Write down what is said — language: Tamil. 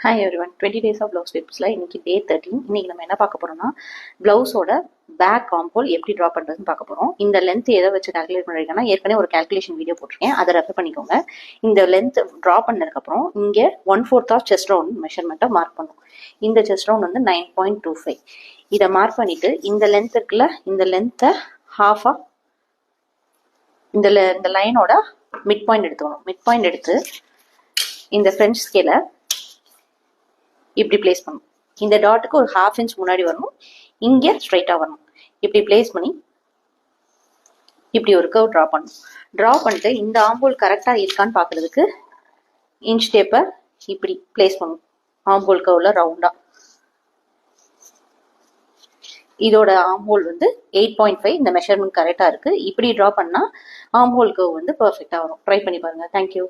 Hi everyone 20 days of blouse டிப்ஸில் இன்னைக்கு டே 13. இன்னைக்கு நம்ம என்ன பார்க்க போறோம்னா ப்ளவுஸோட பேக் காம்போல் எப்படி ட்ரா பண்ணுறதுன்னு பார்க்க போகிறோம். இந்த லென்த் எதை வச்சு கால்குலேட் பண்ணிருக்கேன்னா ஏற்கனவே ஒரு கால்குலேஷன் வீடியோ போட்டிருக்கேன், அதை ரெஃபர் பண்ணிக்கோங்க. இந்த லென்த் ட்ரா பண்ணதுக்கப்புறம் இங்கே 1/4 ஆஃப் செஸ்ட் ரவுண்ட் மெஷர்மெண்ட்டை மார்க் பண்ணும். இந்த செஸ்ட் ரவுண்ட் வந்து 9.25. இதை மார்க் பண்ணிட்டு இந்த லென்த் இருக்குல்ல, இந்த லென்த்தை ஹாஃபாக இந்த லைனோட மிட் பாயிண்ட் எடுத்துக்கணும். மிட் பாயிண்ட் எடுத்து இந்த ஃப்ரெஞ்ச் ஸ்கேலை இப்படி பிளேஸ் பண்ணணும். இந்த டாட்டுக்கு ஒரு 1/2 இன்ச் முன்னாடி வரணும், இங்கே ஸ்ட்ரைட்டாக வரணும். இப்படி பிளேஸ் பண்ணி இப்படி ஒரு கர்வ் ட்ரா பண்ணணும். ட்ரா பண்ணிட்டு இந்த ஆம்போல் கரெக்டாக இருக்கான்னு பார்க்கறதுக்கு இன்ச் டேப்பை இப்படி பிளேஸ் பண்ணணும். ஆம்போல் கர்வில் ரவுண்டாக இதோட ஆம்போல் வந்து 8.5. இந்த மெஷர்மெண்ட் கரெக்டாக இருக்குது. இப்படி ட்ரா பண்ணால் ஆம்போல் கர்வ் வந்து பர்ஃபெக்டாக வரும். ட்ரை பண்ணி பாருங்கள். தேங்க்யூ.